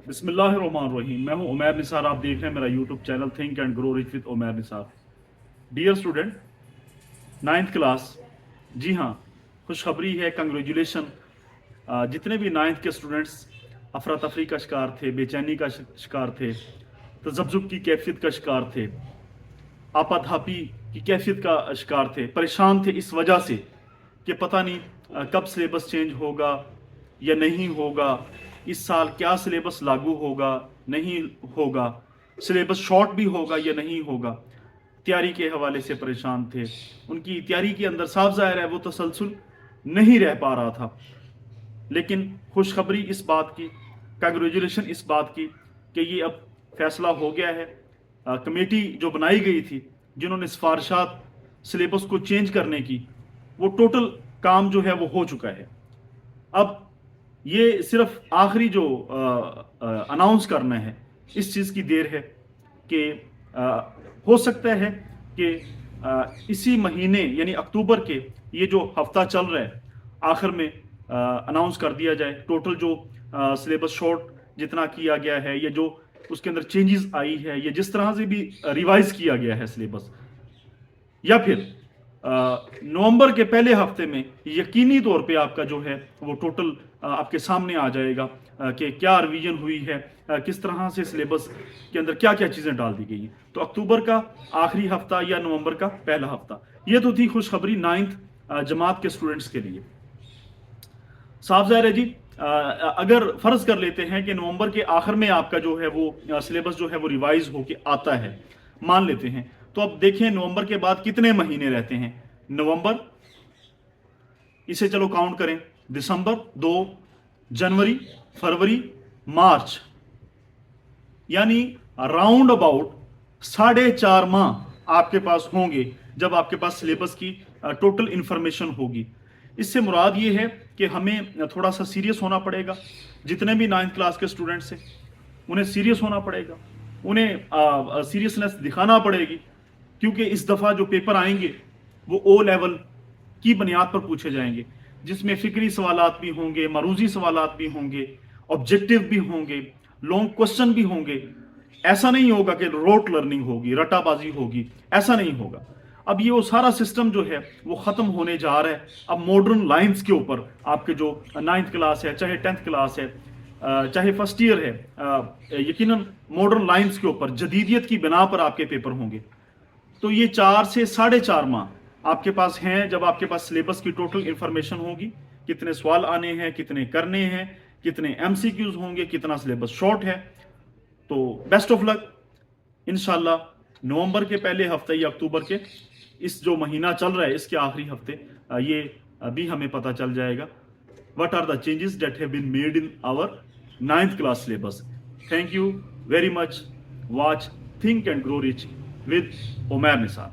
बिस्मिल्लाहिर्रहमानिर्रहीम। मैं हूं उमैर निसार। आप देख रहे हैं मेरा YouTube channel think and grow rich with Umair Nisar. Dear student, 9th class, जी हाँ, खुशखबरी है, कंग्रेचुलेशन। जितने भी 9th के स्टूडेंट्स अफरा तफरी का शिकार थे, बेचैनी का शिकार थे, तजब्जुब की कैफियत का शिकार थे, आपाधापी की कैफियत का शिकार थे, परेशान थे इस वजह से कि पता नहीं कब सिलेबस चेंज होगा या नहीं होगा, इस साल क्या सिलेबस लागू होगा नहीं होगा, सिलेबस शॉर्ट भी होगा या नहीं होगा, तैयारी के हवाले से परेशान थे। उनकी तैयारी के अंदर साफ ज़ाहिर है वो तसलसल नहीं रह पा रहा था। लेकिन खुशखबरी इस बात की, कंग्रेचुलेशन इस बात की कि ये अब फैसला हो गया है। कमेटी जो बनाई गई थी, जिन्होंने सिफारिशात सिलेबस को चेंज करने की, वो टोटल काम जो है वो हो चुका है। अब ये सिर्फ आखिरी जो अनाउंस करना है, इस चीज़ की देर है कि हो सकता है कि इसी महीने यानी अक्टूबर के ये जो हफ्ता चल रहा है, आखिर में अनाउंस कर दिया जाए टोटल जो सिलेबस शॉर्ट जितना किया गया है, या जो उसके अंदर चेंजेस आई है, या जिस तरह से भी रिवाइज किया गया है सिलेबस, या फिर नवंबर के पहले हफ्ते में यकीनी तौर पे आपका जो है वो टोटल आपके सामने आ जाएगा कि क्या रिवीजन हुई है, किस तरह से सिलेबस के अंदर क्या क्या चीज़ें डाल दी गई हैं। तो अक्टूबर का आखिरी हफ्ता या नवंबर का पहला हफ्ता, ये तो थी खुशखबरी 9th जमात के स्टूडेंट्स के लिए। साफ ज़ाहिर है जी, अगर फ़र्ज़ कर लेते हैं कि नवंबर के आखिर में आपका जो है वो सिलेबस जो है वो रिवाइज होके आता है, मान लेते हैं, तो अब देखें नवंबर के बाद कितने महीने रहते हैं। नवंबर, इसे चलो काउंट करें, दिसंबर 2, जनवरी, फरवरी, मार्च, यानी राउंड अबाउट 4.5 माह आपके पास होंगे जब आपके पास सिलेबस की टोटल इंफॉर्मेशन होगी। इससे मुराद ये है कि हमें थोड़ा सा सीरियस होना पड़ेगा। जितने भी 9th क्लास के स्टूडेंट्स हैं उन्हें सीरियस होना पड़ेगा, उन्हें सीरियसनेस दिखाना पड़ेगी, क्योंकि इस दफ़ा जो पेपर आएंगे वो ओ लेवल की बुनियाद पर पूछे जाएंगे, जिसमें फिक्री सवालात भी होंगे, मरूजी सवालात भी होंगे, ऑब्जेक्टिव भी होंगे, लॉन्ग क्वेश्चन भी होंगे। ऐसा नहीं होगा कि रोट लर्निंग होगी, रटाबाजी होगी, ऐसा नहीं होगा। अब ये वो सारा सिस्टम जो है वो ख़त्म होने जा रहा है। अब मॉडर्न लाइंस के ऊपर आपके जो 9th क्लास है, चाहे 10th क्लास है, चाहे फर्स्ट ईयर है, यकीनन मॉडर्न लाइंस के ऊपर जदीदियत की बिना पर आपके पेपर होंगे। तो ये 4 से 4.5 माह आपके पास हैं, जब आपके पास सिलेबस की टोटल इंफॉर्मेशन होगी, कितने सवाल आने हैं, कितने करने हैं, कितने MCQs होंगे, कितना सिलेबस शॉर्ट है। तो बेस्ट ऑफ लक। इंशाल्लाह नवंबर के पहले हफ्ते या अक्टूबर के इस जो महीना चल रहा है इसके आखिरी हफ्ते ये अभी हमें पता चल जाएगा what are the changes that have been made in our 9th class syllabus. Thank you very much. Watch Think and Grow Rich with Umair Nisar.